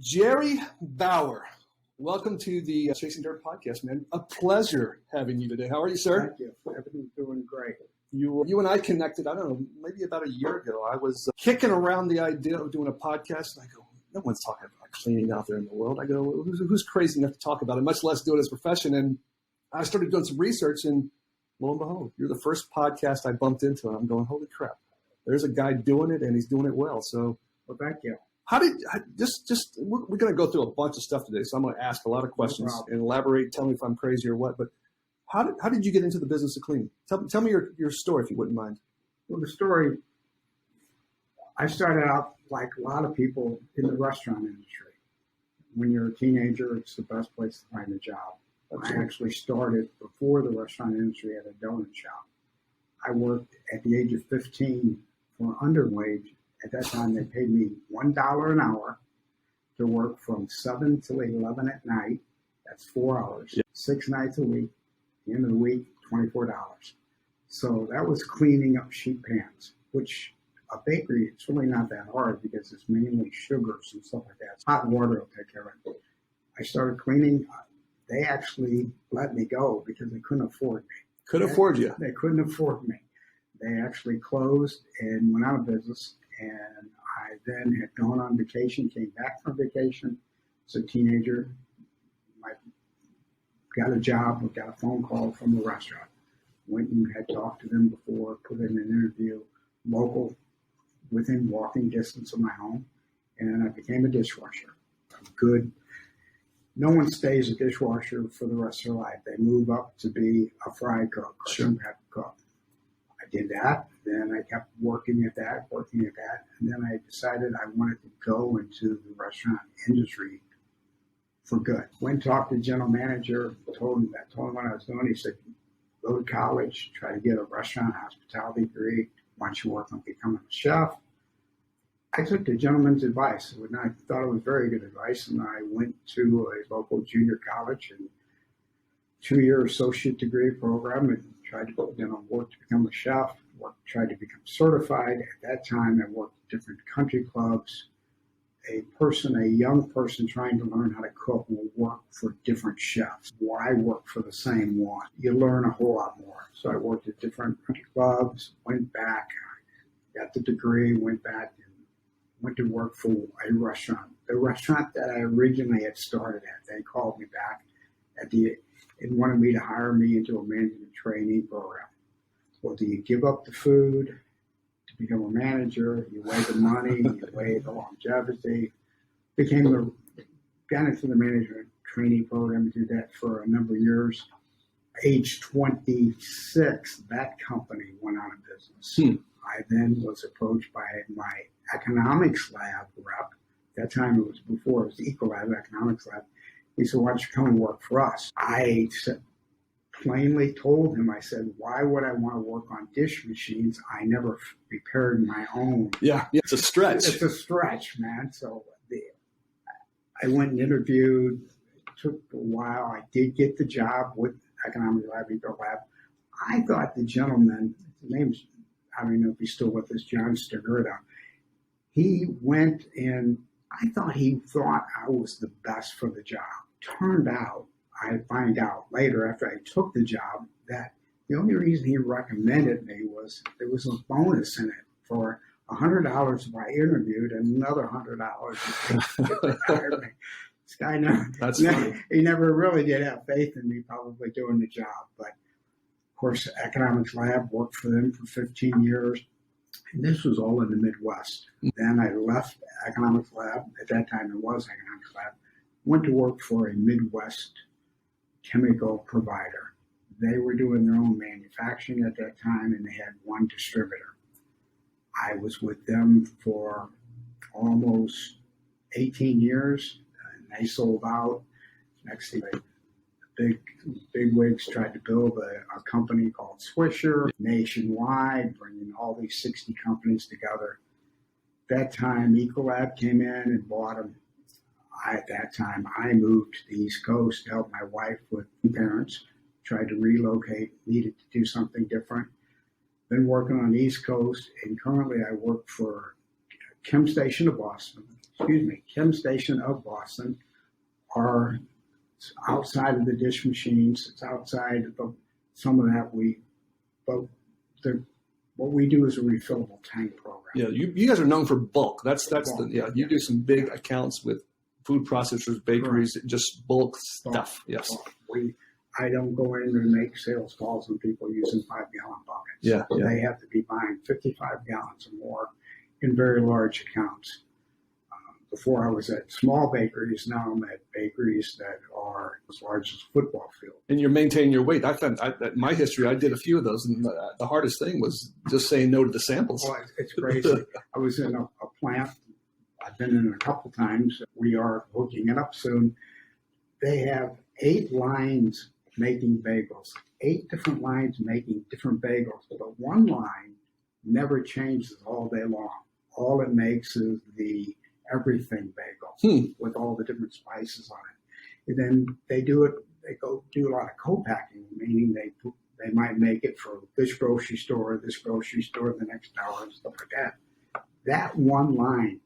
Jerry Bauer, welcome to the Chasing Dirt podcast, man. A pleasure having you today. How are you, sir? Thank you. Everything's doing great. You and I connected, I don't know, maybe about a year ago. I was kicking around the idea of doing a podcast, and I go, no one's talking about cleaning out there in the world. I go, who's crazy enough to talk about it, much less do it as a profession? And I started doing some research, and lo and behold, you're the first podcast I bumped into, and I'm going, holy crap. There's a guy doing it, and he's doing it well. So, well, thank you. We're going to go through a bunch of stuff today, so I'm going to ask a lot of questions and elaborate. Tell me if I'm crazy or what. But how did you get into the business of cleaning? Tell me your story, if you wouldn't mind. Well, the story, I started out like a lot of people in the restaurant industry. When you're a teenager, it's the best place to find a job. I actually started before the restaurant industry at a donut shop. I worked at the age of 15 for underwage. At that time, they paid me $1 an hour to work from 7 till 11 at night. That's 4 hours, 6 nights a week. At the end of the week, $24. So that was cleaning up sheet pans, which a bakery, it's really not that hard because it's mainly sugars and stuff like that. Hot water will take care of it. I started cleaning. They actually let me go because they couldn't afford me. Couldn't afford you? They couldn't afford me. They actually closed and went out of business. And I then had gone on vacation, came back from vacation as a teenager. I got a job, got a phone call from a restaurant. Went and had talked to them before, put in an interview, local, within walking distance of my home. And I became a dishwasher. Good. No one stays a dishwasher for the rest of their life. They move up to be a fry cook or some type of cook. I did that. Then I kept working at that. And then I decided I wanted to go into the restaurant industry for good. Went and talked to the general manager, told him what I was doing. He said, go to college, try to get a restaurant hospitality degree. Why don't you work on becoming a chef? I took the gentleman's advice, and I thought it was very good advice, and I went to a local junior college and 2-year associate degree program and tried to work to become a chef, tried to become certified. At that time, I worked at different country clubs. A young person trying to learn how to cook will work for different chefs. Why work for the same one? You learn a whole lot more. So I worked at different country clubs, went back, got the degree, went back, and went to work for a restaurant. The restaurant that I originally had started at, they called me back and wanted me to hire me into a management trainee program. Well, do you give up the food to become a manager? You weigh the money, you weigh the longevity. Got into the management trainee program and did that for a number of years. Age 26, that company went out of business. I then was approached by my economics lab rep. At that time, it was before it was Ecolab, economics lab. He said, why don't you come and work for us? I plainly told him, I said, why would I want to work on dish machines? I never repaired my own. Yeah, it's a stretch. It's a stretch, man. So I went and interviewed. It took a while. I did get the job with Economic Lab, Ecolab. I thought the gentleman, his name's, I don't know if he's still with us, John Stigurda. He went and I thought he thought I was the best for the job. Turned out, I find out later after I took the job that the only reason he recommended me was there was a bonus in it for $100 if I interviewed and another $100 if they hired me. This guy he never really did have faith in me probably doing the job. But of course, Economics Lab worked for them for 15 years. And this was all in the Midwest. Then I left Economics Lab. At that time, it was Economics Lab. Went to work for a Midwest chemical provider. They were doing their own manufacturing at that time, and they had one distributor. I was with them for almost 18 years, and they sold out. Next thing, big wigs tried to build a company called Swisher nationwide, bringing all these 60 companies together. At that time, Ecolab came in and bought them. At that time, I moved to the East Coast to help my wife with parents, tried to relocate, needed to do something different. Been working on the East Coast, and currently I work for ChemStation of Boston, ChemStation of Boston are outside of the dish machines. It's outside of some of that what we do is a refillable tank program. Yeah, you guys are known for bulk. That's Bulk. you do some big accounts with food processors, bakeries, just bulk stuff. Yes. I don't go in and make sales calls on people using 5-gallon buckets. Yeah. They have to be buying 55 gallons or more in very large accounts. Before I was at small bakeries, now I'm at bakeries that are as large as a football field. And you're maintaining your weight. I found my history, I did a few of those, and the hardest thing was just saying no to the samples. Oh, it's crazy. I was in a plant. I've been in a couple times. We are hooking it up soon. They have 8 lines making bagels, 8 different lines making different bagels, but one line never changes all day long. All it makes is the everything bagel with all the different spices on it. And then they go do a lot of co-packing, meaning they might make it for this grocery store the next hour, and stuff like that. That one line,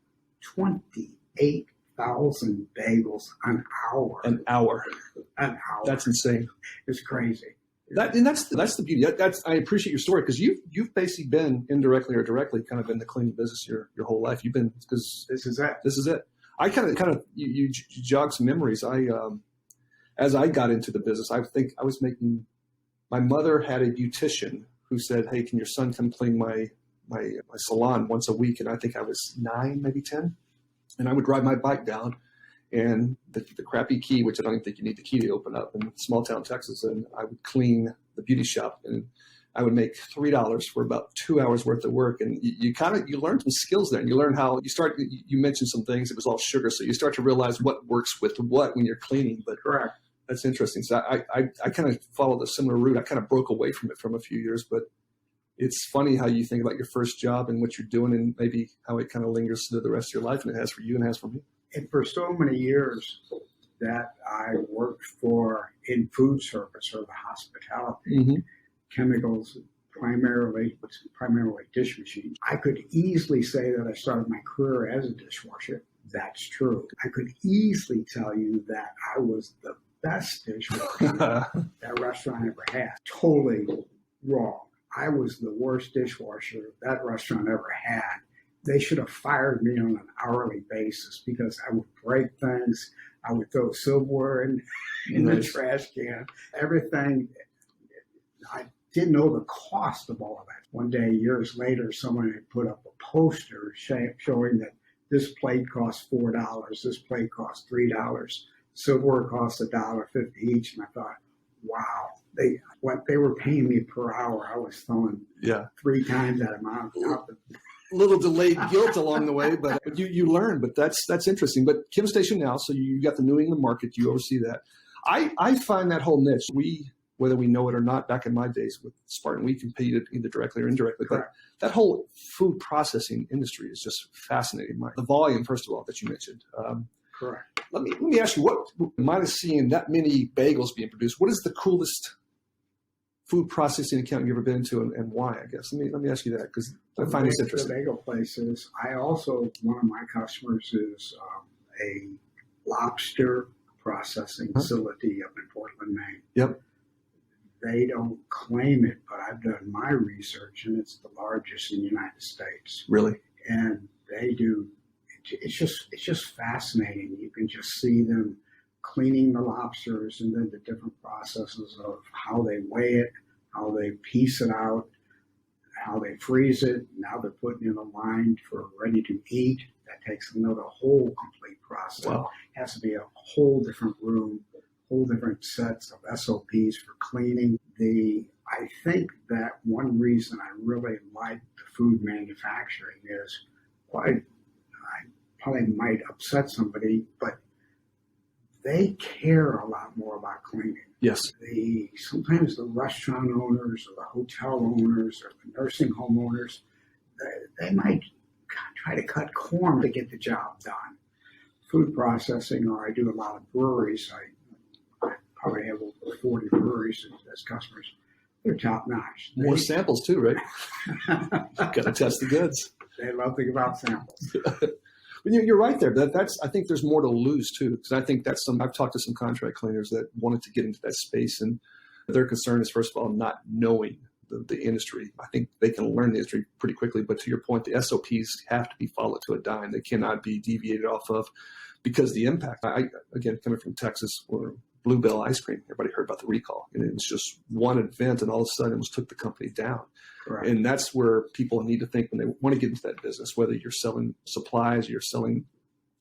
28,000 bagels an hour. An hour. That's insane. It's crazy. That's the beauty. I appreciate your story, because you've basically been indirectly or directly kind of in the cleaning business your whole life. You've been, because this is it. This is it. I kind of you jog some memories. As I got into the business, I think I was making. My mother had a beautician who said, "Hey, can your son come clean my salon once a week?" And I think I was 9, maybe 10, and I would ride my bike down. And the crappy key, which I don't even think you need the key to open up, in small town Texas, and I would clean the beauty shop, and I would make $3 for about 2 hours worth of work. And you learn some skills there, and you learn how you mentioned some things. It was all sugar, so you start to realize what works with what when you're cleaning. But correct. That's interesting. So I kind of followed a similar route. I kind of broke away from it from a few years, but it's funny how you think about your first job and what you're doing, and maybe how it kind of lingers through the rest of your life, and it has for you and it has for me. And for so many years that I worked in food service or the hospitality, chemicals, primarily dish machines, I could easily say that I started my career as a dishwasher. That's true. I could easily tell you that I was the best dishwasher that restaurant ever had. Totally wrong. I was the worst dishwasher that restaurant ever had. They should have fired me on an hourly basis, because I would break things. I would throw silverware in the trash can. Everything. I didn't know the cost of all of that. One day, years later, someone had put up a poster showing that this plate costs $4, this plate costs $3, silverware costs $1.50 each, and I thought, wow. What they were paying me per hour, I was throwing 3 times that amount out the little delayed guilt along the way, but you learn. But that's interesting. But ChemStation now, so you got the New England market, you oversee that. I find that whole niche, whether we know it or not, back in my days with Spartan, we competed either directly or indirectly. But that whole food processing industry is just fascinating. The volume, first of all, that you mentioned. Correct. Let me ask you, what, minus seeing that many bagels being produced, what is the coolest food processing account you've ever been to, and why, I guess? Let me ask you that, because I find this interesting. The bagel places. One of my customers is a lobster processing facility up in Portland, Maine. Yep. They don't claim it, but I've done my research, and it's the largest in the United States. Really? And they do. It's just fascinating. You can just see them cleaning the lobsters, and then the different processes of how they weigh it, how they piece it out, how they freeze it. Now they're putting in a line for ready to eat. That takes another whole complete process. Wow. It has to be a whole different room, whole different sets of SOPs for cleaning. I think that one reason I really like the food manufacturing is I probably might upset somebody, but they care a lot more about cleaning. Yes. Sometimes the restaurant owners or the hotel owners or the nursing home owners, they might try to cut corn to get the job done. Food processing, or I do a lot of breweries. I probably have over 40 breweries as customers. They're top notch. More samples too, right? Got to test the goods. They love to give out samples. But you're right there. I think there's more to lose too, because I think I've talked to some contract cleaners that wanted to get into that space, and their concern is, first of all, not knowing the industry. I think they can learn the industry pretty quickly, but to your point, the SOPs have to be followed to a dime. They cannot be deviated off of, because the impact. Again, coming from Texas, where Bluebell ice cream, everybody heard about the recall, and it was just one event, and all of a sudden it took the company down. Correct. And that's where people need to think when they want to get into that business, whether you're selling supplies, you're selling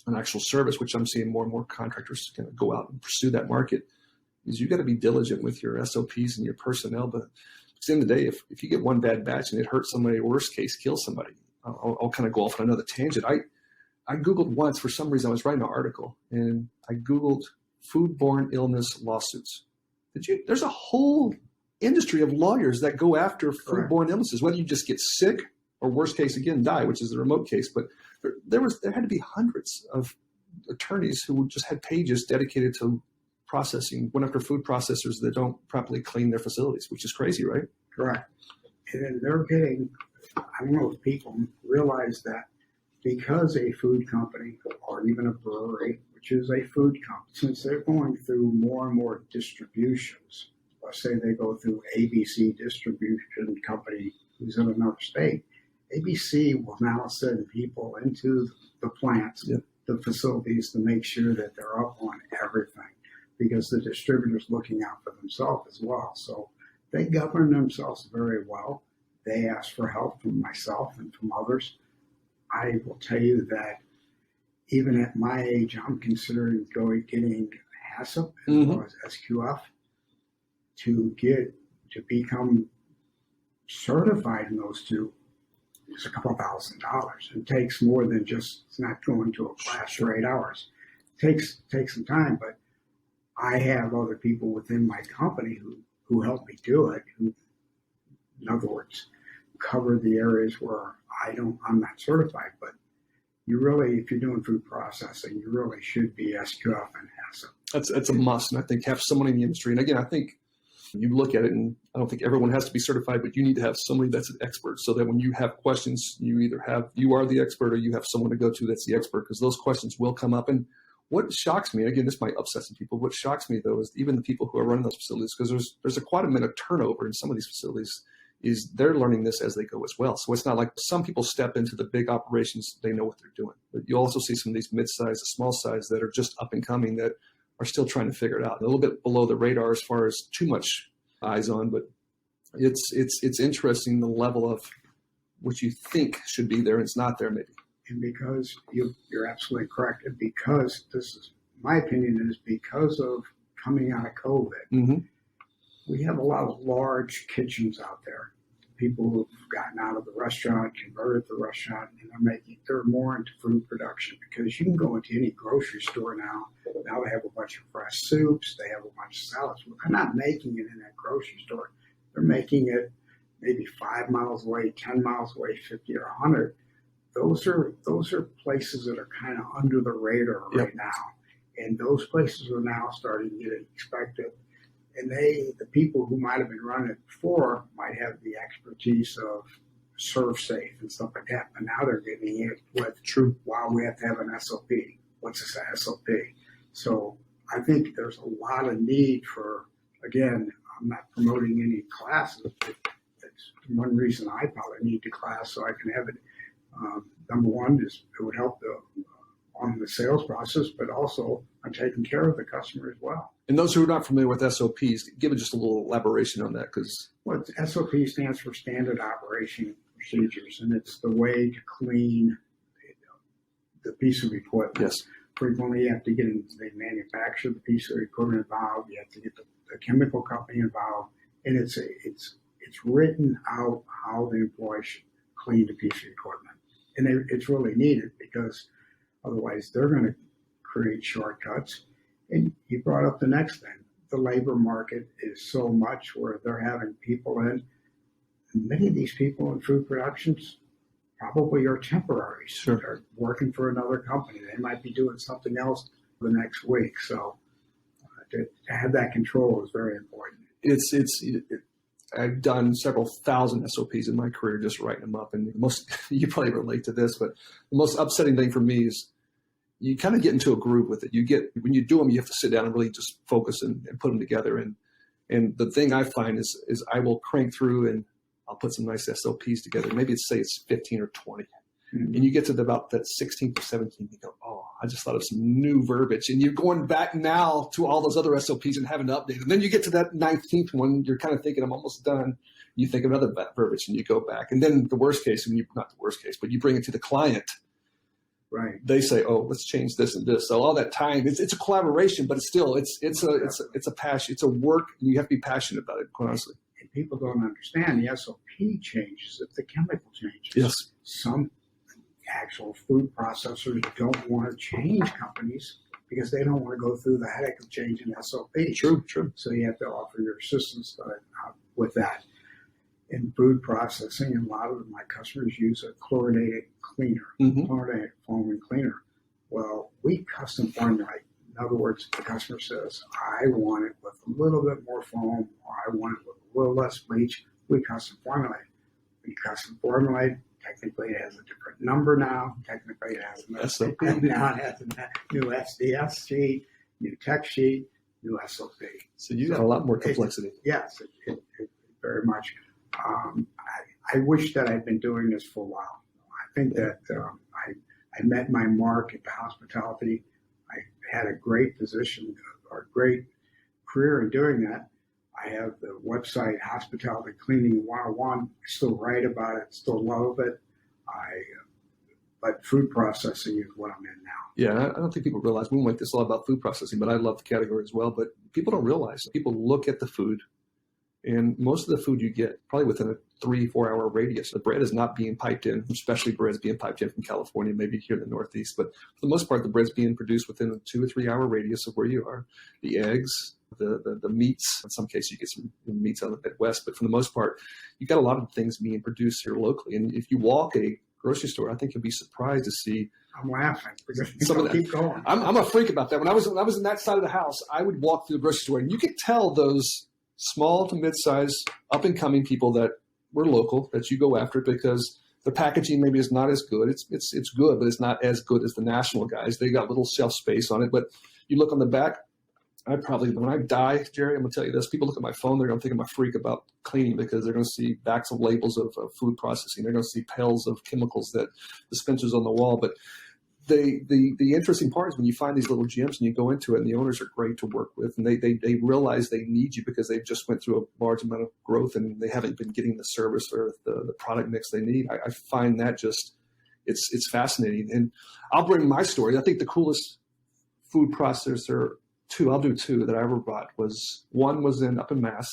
an actual service, which I'm seeing more and more contractors kind of go out and pursue that market, is you got to be diligent with your SOPs and your personnel. But at the end of the day, if you get one bad batch and it hurts somebody, worst case, kills somebody, I'll kind of go off on another tangent. I Googled once, for some reason, I was writing an article, and I Googled foodborne illness lawsuits. There's a whole industry of lawyers that go after foodborne illnesses, whether you just get sick or, worst case, again, die, which is the remote case. But there had to be hundreds of attorneys who just had pages dedicated to went after food processors that don't properly clean their facilities, which is crazy, right? Correct. And they're getting, I don't know if people realize that because a food company or even a brewery, which is a food company, since they're going through more and more distributions, let's say they go through ABC Distribution Company, who's in another state, ABC will now send people into the plants, the facilities, to make sure that they're up on everything, because the distributor's looking out for themselves as well. So they govern themselves very well. They ask for help from myself and from others. I will tell you that even at my age, I'm considering getting HACCP as well as SQF to become certified in those two. It's a couple $1,000. It takes more than just, it's not going to a class for 8 hours. It takes some time, but I have other people within my company who help me do it, who, in other words, cover the areas where I'm not certified. But you really, if you're doing food processing, you really should be SQF and HACCP. That's a must, and I think have someone in the industry. And again, I think you look at it, and I don't think everyone has to be certified, but you need to have somebody that's an expert, so that when you have questions, you are the expert, or you have someone to go to that's the expert, because those questions will come up. And what shocks me, again, this might upset some people, what shocks me though is even the people who are running those facilities, because there's quite a bit of turnover in some of these facilities, is they're learning this as they go as well. So it's not like some people step into the big operations, they know what they're doing. But you also see some of these mid-size to small size that are just up and coming that are still trying to figure it out. A little bit below the radar as far as too much eyes on, but it's interesting the level of what you think should be there and it's not there maybe. And because you're absolutely correct, and because this is my opinion, is because of coming out of COVID, we have a lot of large kitchens out there. People who've gotten out of the restaurant, converted the restaurant, and they're more into food production, because you can go into any grocery store now. Now they have a bunch of fresh soups, they have a bunch of salads. They're not making it in that grocery store. They're making it maybe 5 miles away, 10 miles away, 50 or 100. Those are places that are kind of under the radar right now. And those places are now starting to get expected. And the people who might have been running it before might have the expertise of serve safe and stuff like that. But now they're getting it with, wow, we have to have an SOP. What's this SOP? So I think there's a lot of need for, again, I'm not promoting any classes. That's one reason I probably need the class, so I can have it. Number one is it would help on the sales process, but also on taking care of the customer as well. And those who are not familiar with SOPs, give it just a little elaboration on that, because SOP stands for Standard Operation Procedures, and it's the way to clean the piece of equipment. Yes. Frequently, you have to get they manufacture the piece of equipment involved. You have to get the chemical company involved, and it's written out how the employee should clean the piece of equipment, and it's really needed, because otherwise they're going to create shortcuts. And you brought up the next thing. The labor market is so much where they're having people in. And many of these people in food productions probably are temporaries. Sure. They're working for another company. They might be doing something else the next week. So to have that control is very important. I've done several thousand SOPs in my career just writing them up. And you probably relate to this, but the most upsetting thing for me is you kind of get into a groove with it. When you do them, you have to sit down and really just focus and put them together. And the thing I find is I will crank through and I'll put some nice SOPs together. Maybe it's 15 or 20. Mm-hmm. And you get to about that 16th or 17th, you go, oh, I just thought of some new verbiage. And you're going back now to all those other SOPs and having to update. And then you get to that 19th one, you're kind of thinking, I'm almost done. You think of another verbiage and you go back. And then the worst case, not the worst case, but you bring it to the client. Right. They say, oh, let's change this and this. So all that time, it's a collaboration, but it's a passion. It's a work, and you have to be passionate about it, quite honestly. And people don't understand the SOP changes if the chemical changes. Yes. Some actual food processors don't want to change companies because they don't want to go through the headache of changing SOP. True. So you have to offer your assistance with that. In food processing, a lot of my customers use a chlorinated cleaner, chlorinated foam and cleaner. Well, we custom formulate. In other words, the customer says, I want it with a little bit more foam, or I want it with a little less bleach. We custom formulate. We custom formulate. Technically, it has a different number now. Technically, it has an SOP. Now it has a new SDS sheet, new tech sheet, new SOP. So you got a lot more complexity. Yes, it very much. I wish that I'd been doing this for a while. I think that I met my mark at the hospitality. I had a great position or great career in doing that. I have the website Hospitality Cleaning 101. I still write about it, still love it. But food processing is what I'm in now. Yeah, I don't think people realize, we make this all about food processing, but I love the category as well. But people don't realize, people look at the food, and most of the food you get probably within a 3-4 hour radius. The bread is not being piped in, especially bread's being piped in from California, maybe here in the Northeast. But for the most part, the bread's being produced within a 2 or 3 hour radius of where you are. The eggs, the meats, in some cases you get some meats out of the Midwest, but for the most part, you've got a lot of things being produced here locally. And if you walk a grocery store, I think you'll be surprised to see. I'm laughing because some of that. Keep going. I'm a freak about that. When I was in that side of the house, I would walk through the grocery store, and you could tell those small to mid-size up-and-coming people that were local, that you go after because the packaging maybe is not as good. It's good, but it's not as good as the national guys. They got little shelf space on it, but you look on the back. When I die, Jerry, I'm going to tell you this. People look at my phone, they're going to think I'm a freak about cleaning because they're going to see backs of labels of food processing. They're going to see pails of chemicals, that dispensers on the wall. But the interesting part is when you find these little gyms and you go into it, and the owners are great to work with, and they realize they need you because they've just went through a large amount of growth and they haven't been getting the service or the product mix they need. I find that just, it's fascinating. And I'll bring my story. I think the coolest food processor, I'll do two that I ever bought, one was up in Mass.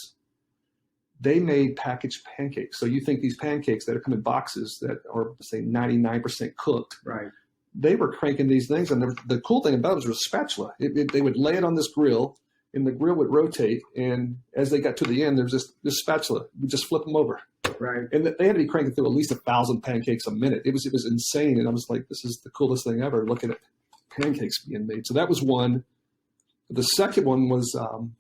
They made packaged pancakes. So you think these pancakes that are come in boxes that are, say, 99% cooked. Right. They were cranking these things, and the cool thing about it was a spatula. They would lay it on this grill, and the grill would rotate, and as they got to the end, there's this spatula. We just flip them over. Right. And they had to be cranking through at least 1,000 pancakes a minute. It was insane, and I was like, this is the coolest thing ever, looking at pancakes being made. So that was one. The second one was an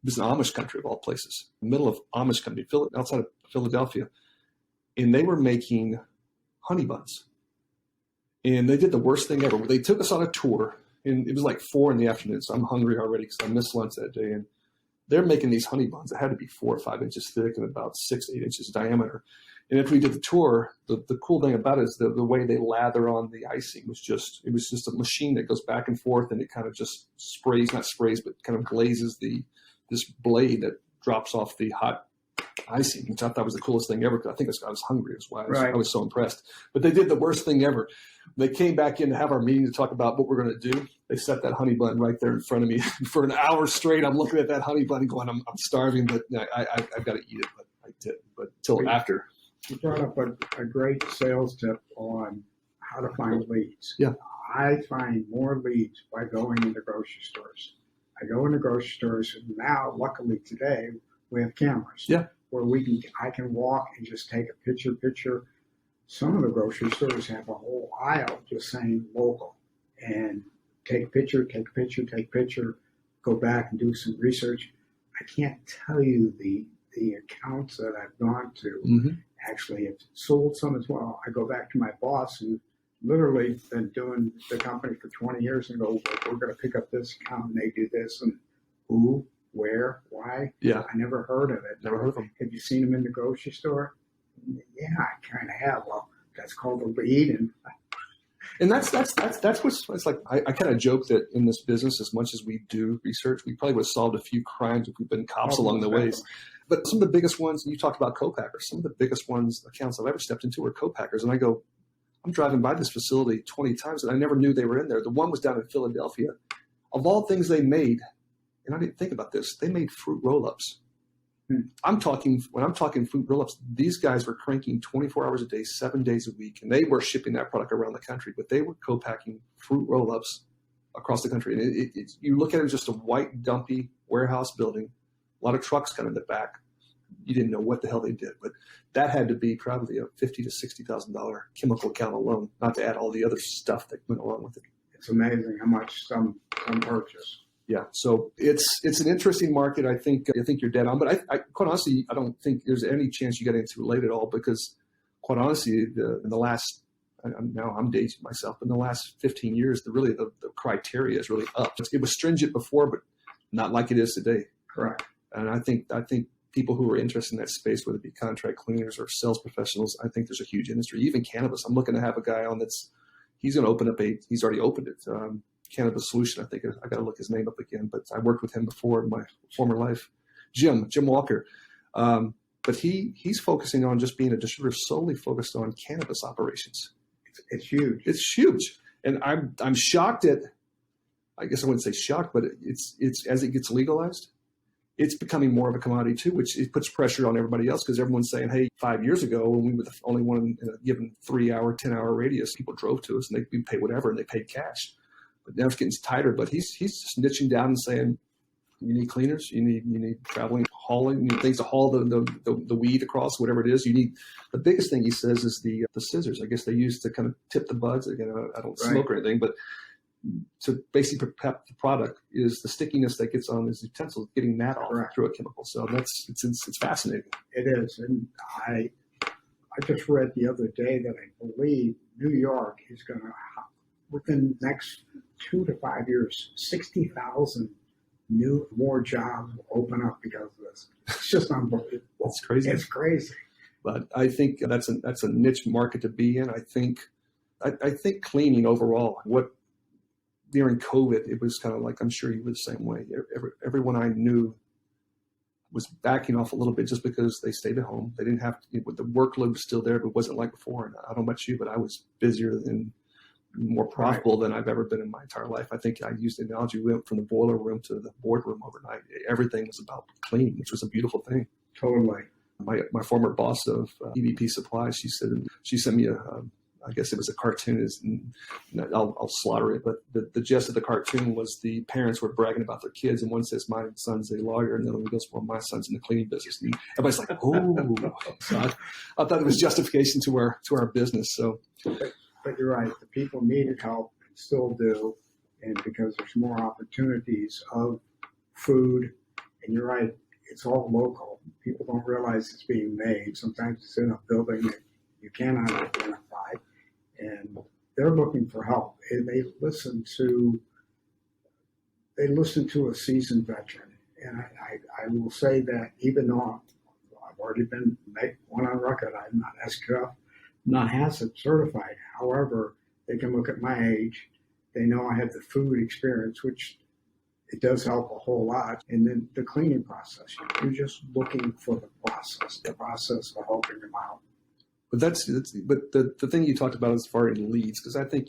Amish country of all places, middle of Amish country, outside of Philadelphia. And they were making honey buns. And they did the worst thing ever. They took us on a tour, and it was like 4 p.m, so I'm hungry already because I missed lunch that day. And they're making these honey buns that had to be 4 or 5 inches thick and about 6 to 8 inches diameter. And after we did the tour, the cool thing about it is the way they lather on the icing was just a machine that goes back and forth, and it kind of just not sprays, but kind of glazes this blade that drops off the hot icing, which I thought was the coolest thing ever because I think I was hungry. That's why I was so impressed. But they did the worst thing ever. They came back in to have our meeting to talk about what we're going to do. They set that honey bun right there in front of me. For an hour straight, I'm looking at that honey bun and going, I'm starving, but I've got to eat it. But I didn't. But till after. You brought up a great sales tip on how to find leads. Yeah. I find more leads by going into grocery stores. I go into grocery stores, and now, luckily today, we have cameras. Yeah. Where I can walk and just take a picture. Some of the grocery stores have a whole aisle just saying local, and take a picture, go back and do some research. I can't tell you the the accounts that I've gone to Mm-hmm. actually have sold some as well. I go back to my boss who literally been doing the company for 20 years and go, we're going to pick up this account and they do this and who, where, why? Yeah. I never heard of it. Never heard of them. Have you seen them in the grocery store? Yeah, I kind of have. Well, that's called a lead. And that's what's it's like. I kind of joke that in this business, as much as we do research, we probably would have solved a few crimes if we'd been cops along the ways. But some of the biggest ones, and you talked about co-packers, some of the biggest accounts I've ever stepped into were co-packers. And I go, I'm driving by this facility 20 times and I never knew they were in there. The one was down in Philadelphia. Of all things they made, and I didn't think about this, they made fruit roll-ups. When I'm talking fruit roll-ups, these guys were cranking 24 hours a day, 7 days a week, and they were shipping that product around the country, but they were co-packing fruit roll-ups across the country. And you look at it as just a white, dumpy warehouse building, a lot of trucks kind of in the back. You didn't know what the hell they did, but that had to be probably a $50,000 to $60,000 chemical account alone, not to add all the other stuff that went along with it. It's amazing how much some purchase. Yeah, so it's an interesting market. I think you're dead on, but I quite honestly, I don't think there's any chance you get into it late at all because, quite honestly, in the last, now I'm dating myself, but in the last 15 years, the criteria is really up. It was stringent before, but not like it is today. Correct. And I think people who are interested in that space, whether it be contract cleaners or sales professionals, I think there's a huge industry. Even cannabis, I'm looking to have a guy on he's going to open up he's already opened it. Cannabis Solution. I think I got to look his name up again, but I worked with him before in my former life, Jim Walker. But he's focusing on just being a distributor solely focused on cannabis operations. It's huge. It's huge, and I'm shocked at. I guess I wouldn't say shocked, but it's as it gets legalized, it's becoming more of a commodity too, which it puts pressure on everybody else because everyone's saying, hey, 5 years ago when we were the only one in a given 3-hour, 10-hour radius, people drove to us and we pay whatever and they paid cash. But now it's getting tighter. But he's just niching down and saying, you need cleaners, you need traveling, hauling, you need things to haul the weed across, whatever it is. You need the biggest thing he says is the scissors. I guess they use to kind of tip the buds. Again, I don't smoke or anything, but to basically prep the product is the stickiness that gets on these utensils, getting that off through a chemical. So it's fascinating. It is, and I just read the other day that I believe New York is going to, within the next 2 to 5 years, 60,000 more jobs will open up because of this. It's just unbelievable. It's crazy. It's crazy. But I think that's a niche market to be in. I think cleaning overall, during COVID, it was kind of like, I'm sure you were the same way. Everyone I knew was backing off a little bit just because they stayed at home. They didn't have to, the workload was still there, but it wasn't like before. And I don't know about you, but I was busier and more profitable than I've ever been in my entire life. I think I used the analogy, we went from the boiler room to the boardroom overnight. Everything was about cleaning, which was a beautiful thing. Totally. My former boss of CDP Supply, she sent me I guess it was a cartoon, and I'll slaughter it, but the gist of the cartoon was the parents were bragging about their kids, and one says, my son's a lawyer, and the other one goes, well, my son's in the cleaning business. And everybody's like, oh. So I thought it was justification to our business. So, but you're right. The people needed help and still do, and because there's more opportunities of food, and you're right, it's all local. People don't realize it's being made. Sometimes it's in a building that you cannot identify. And they're looking for help. And they listen to a seasoned veteran. And I will say that even though I've already been one on record, I'm not SQF, not HACCP certified. However, they can look at my age. They know I have the food experience, which it does help a whole lot. And then the cleaning process. You're just looking for the process of helping them out. But the thing you talked about as far as leads, because I think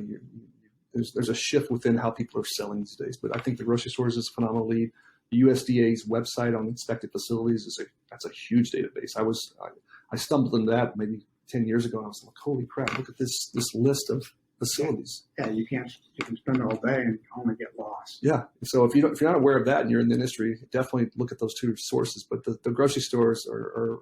there's a shift within how people are selling these days. But I think the grocery stores is a phenomenal lead. The USDA's website on inspected facilities that's a huge database. I stumbled into that maybe 10 years ago, and I was like, holy crap! Look at this list of facilities. Yeah, you can spend all day and only get lost. Yeah. So if you're not aware of that and you're in the industry, definitely look at those two sources. But the grocery stores are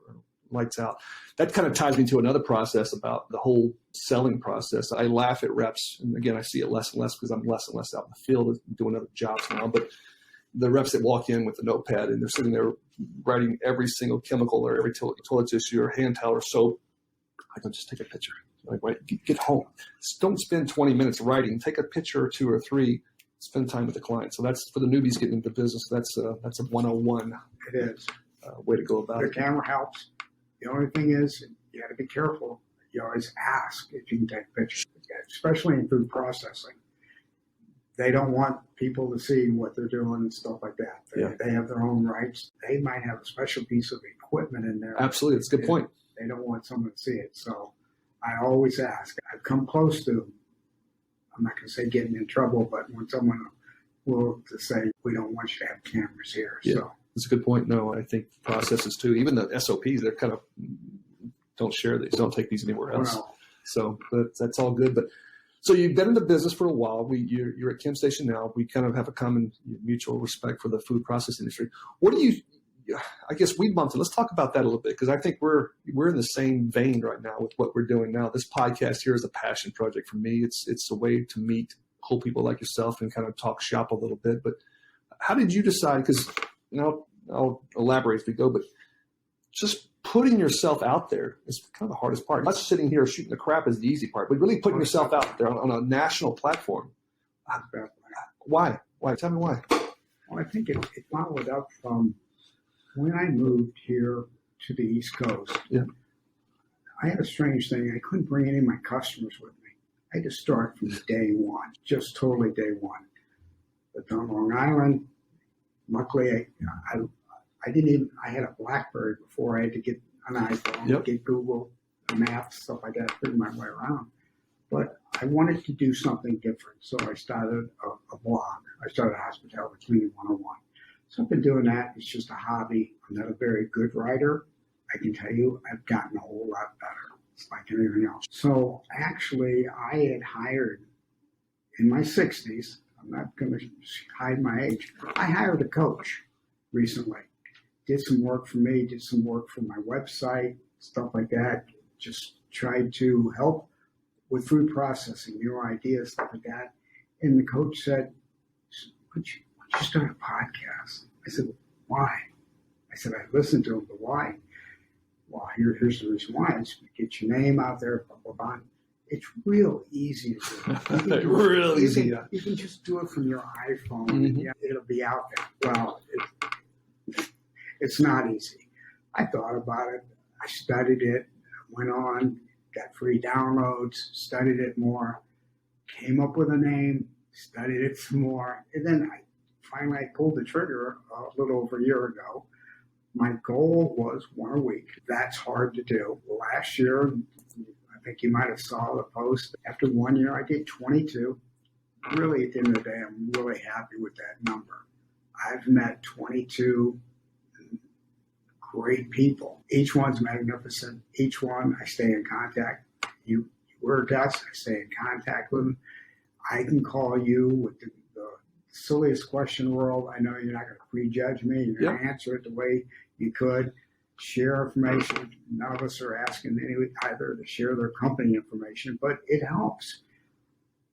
lights out. That kind of ties me to another process about the whole selling process. I laugh at reps, and again, I see it less and less because I'm less and less out in the field doing other jobs now. But the reps that walk in with the notepad and they're sitting there writing every single chemical or every toilet tissue or hand towel or soap. I go, just take a picture. Like, right, get home. Don't spend 20 minutes writing. Take a picture or 2 or 3. Spend time with the client. So that's for the newbies getting into business. That's a 101. It is. Way to go about The it. camera helps. The only thing is, you got to be careful. You always ask if you can take pictures, especially in food processing. They don't want people to see what they're doing and stuff like that. They have their own rights. They might have a special piece of equipment in there. Absolutely. That's a good point. They don't want someone to see it. So I always ask. I've come close to, I'm not going to say getting in trouble, but when someone will to say, we don't want you to have cameras here. Yeah, so that's a good point. No, I think processes too, even the SOPs, they're kind of don't share these, don't take these anywhere else. Well, So but that's all good. But so you've been in the business for a while. You're at ChemStation now. We kind of have a common mutual respect for the food process industry. What do you, I guess we bumped it. Let's talk about that a little bit, because I think we're in the same vein right now with what we're doing now. This podcast here is a passion project for me. It's a way to meet cool people like yourself and kind of talk shop a little bit. But how did you decide? Because I'll elaborate as we go, but just putting yourself out there is kind of the hardest part. Not sitting here shooting the crap is the easy part, but really putting yourself out there on a national platform. Why? Tell me why. Well, I think it followed up from when I moved here to the East Coast. Yeah. I had a strange thing. I couldn't bring any of my customers with me. I had to start from day one, just totally day one. But on Long Island, luckily, I had a BlackBerry before I had to get an iPhone, get Google Maps, stuff like that, figure my way around. But I wanted to do something different, so I started a blog. I started Hospitality Cleaning 101. So I've been doing that. It's just a hobby. I'm not a very good writer. I can tell you I've gotten a whole lot better. It's like anything else. So actually, I had hired, in my 60s, I'm not going to hide my age, I hired a coach recently. Did some work for me, did some work for my website, stuff like that. Just tried to help with food processing, new ideas, stuff like that. And the coach said, would you start a podcast? I said, why? I said, I listened to him, but why? Well, here's the reason why. It's get your name out there, blah, blah, blah. It's real easy to do. Real easy. You can just do it from your iPhone. Mm-hmm. And it'll be out there. Well, it's not easy. I thought about it. I studied it, went on, got free downloads, studied it more, came up with a name, studied it some more, and then I pulled the trigger a little over a year ago. My goal was one a week. That's hard to do. Last year, I think you might have saw the post. After 1 year, I did 22. Really, at the end of the day, I'm really happy with that number. I've met 22 great people. Each one's magnificent. Each one, I stay in contact. You were a guest, I stay in contact with them. I can call you with the silliest question in the world. I know you're not going to prejudge me. You're going to answer it the way you could. Share information. None of us are asking either to share their company information, but it helps.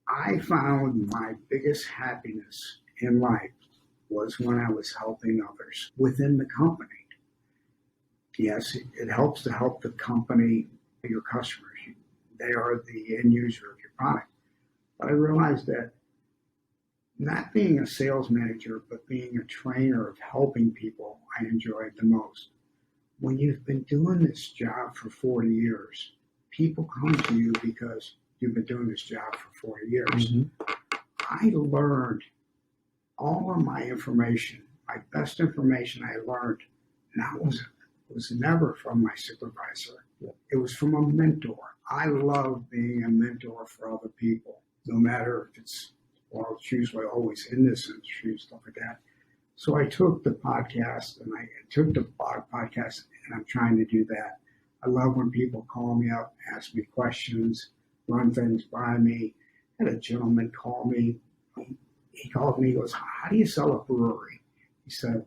I found my biggest happiness in life was when I was helping others within the company. Yes, it helps to help the company, your customers. They are the end user of your product. But I realized that not being a sales manager, but being a trainer of helping people, I enjoyed the most. When you've been doing this job for 40 years, people come to you because you've been doing this job for 40 years. Mm-hmm. I learned all of my information, my best information I learned, and that was never from my supervisor. It was from a mentor. I love being a mentor for other people, no matter if it's usually always in this industry and stuff like that. So I took the podcast and I took the podcast and I'm trying to do that. I love when people call me up, ask me questions, run things by me. I had a gentleman call me. He called me, he goes, how do you sell a brewery? He said,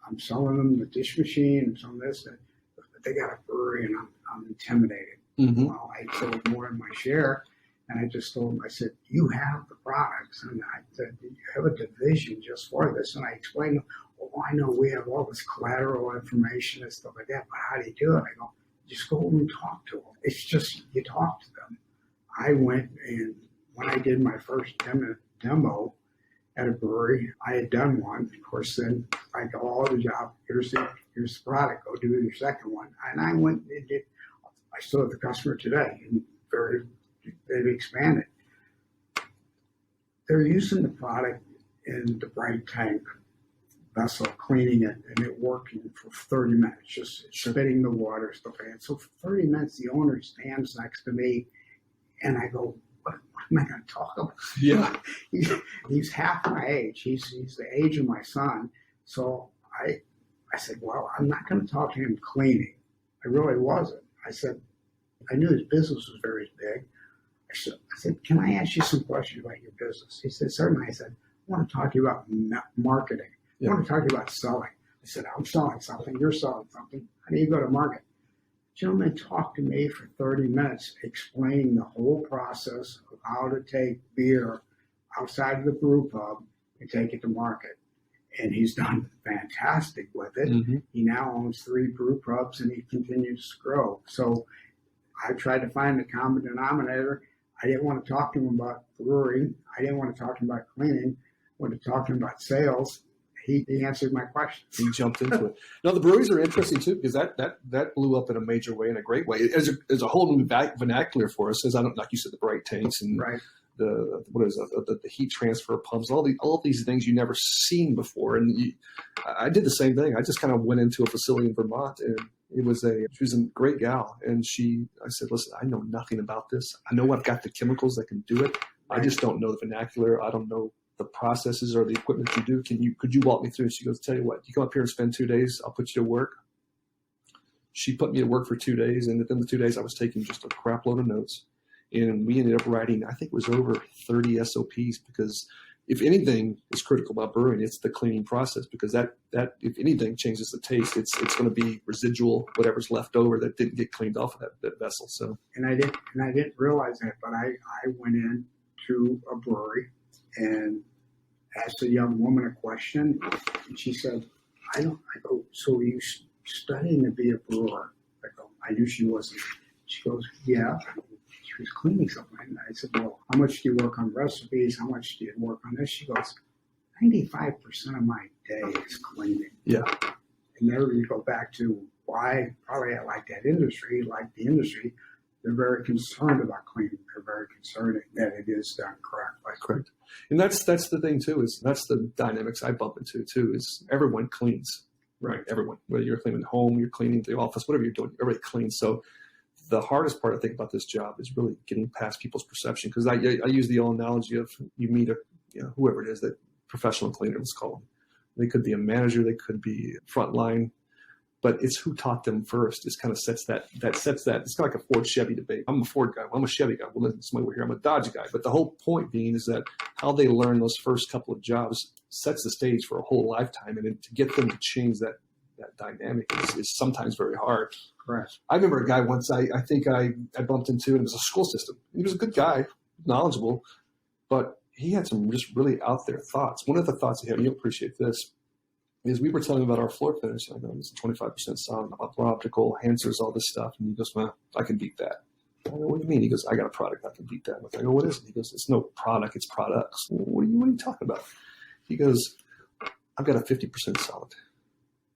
I'm selling them the dish machine and some of this, but they got a brewery and I'm intimidated. Mm-hmm. Well, I sold more than my share. And I just told him, I said, you have the products. And I said, you have a division just for this. And I explained, oh, I know we have all this collateral information and stuff like that, but how do you do it? I go, just go and talk to them. It's just, you talk to them. I went, and when I did my first demo at a brewery, I had done one. Of course, then I go, all the job, here's the product, go do your second one. And I went and did, I still have the customer today, and they've expanded. They're using the product in the bright tank vessel, cleaning it, and it working for 30 minutes, just spitting the water, stuff like that. So for 30 minutes, the owner stands next to me, and I go, what am I going to talk about? Yeah. He's half my age. He's the age of my son. So I said, well, I'm not going to talk to him cleaning. I really wasn't. I said, I knew his business was very big. I said, can I ask you some questions about your business? He said, certainly. I said, I want to talk to you about marketing. I want to talk to you about selling. I said, I'm selling something. You're selling something. How do you go to market? The gentleman talked to me for 30 minutes, explaining the whole process of how to take beer outside of the brew pub and take it to market. And he's done fantastic with it. Mm-hmm. He now owns 3 brew pubs, and he continues to grow. So I tried to find the common denominator. I didn't want to talk to him about brewing. I didn't want to talk to him about cleaning. I wanted to talk to him about sales. He answered my questions. He jumped into it. Now, the breweries are interesting, too, because that blew up in a major way, in a great way. There's a whole new vernacular for us, as like you said, the bright tanks and right. the heat transfer pumps, all these things you never seen before. And I did the same thing. I just kind of went into a facility in Vermont, and she was a great gal. And I said, listen, I know nothing about this. I know I've got the chemicals that can do it. I just don't know the vernacular. I don't know the processes or the equipment you do. Could you walk me through? And she goes, tell you what, you come up here and spend 2 days, I'll put you to work. She put me to work for 2 days, and within the 2 days I was taking just a crap load of notes. And we ended up writing, I think it was over 30 SOPs, because if anything is critical about brewing, it's the cleaning process, because that if anything changes the taste, it's going to be residual, whatever's left over that didn't get cleaned off of that vessel. So and I didn't realize that, but I went in to a brewery and asked a young woman a question, and she said, I go, so you studying to be a brewer? I go, I knew she wasn't. She goes, yeah. She was cleaning something. And I said, well, how much do you work on recipes? How much do you work on this? She goes, 95% of my day is cleaning. Yeah. And there you go back to why probably I like that industry, like the industry. They're very concerned about cleaning. They're very concerned that it is done correctly. Correct. And that's the thing too, is that's the dynamics I bump into too, is everyone cleans, right? Everyone, whether you're cleaning home, you're cleaning the office, whatever you're doing, everybody cleans. So the hardest part I think about this job is really getting past people's perception. Cause I use the old analogy of you meet whoever it is, that professional cleaner, let's call them. They could be a manager, they could be frontline, but it's who taught them first. It kind of sets that. It's kind of like a Ford Chevy debate. I'm a Ford guy. Well, I'm a Chevy guy. Well, then somebody over here, I'm a Dodge guy. But the whole point being is that how they learn those first couple of jobs sets the stage for a whole lifetime. And to get them to change that dynamic is sometimes very hard. Correct. I remember a guy once I think I bumped into, and it was a school system. He was a good guy, knowledgeable, but he had some just really out there thoughts. One of the thoughts he had, and you'll appreciate this, is we were telling him about our floor finish. I know it's 25% solid, optical, enhancers, all this stuff. And he goes, well, I can beat that. I go, what do you mean? He goes, I got a product I can beat that with. I go, what is it? He goes, it's no product, it's products. What are you talking about? He goes, I've got a 50% solid.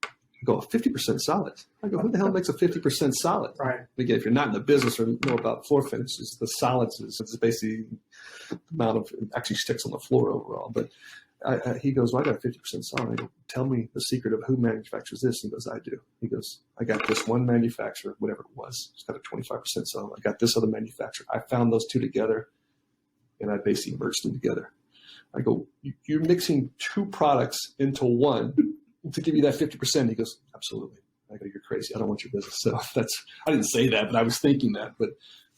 I go, 50% solid? I go, who the hell makes a 50% solid? Right. Again, if you're not in the business or know about floor finishes, the solids is basically the amount of, it actually sticks on the floor overall. But he goes, well, I got a 50% solid. I go, tell me the secret of who manufactures this. He goes, I do. He goes, I got this one manufacturer, whatever it was. It's got a 25% solid. I got this other manufacturer. I found those two together, and I basically merged them together. I go, you're mixing two products into one to give you that 50%. He goes, absolutely. I go, you're crazy. I don't want your business. So I didn't say that, but I was thinking that. But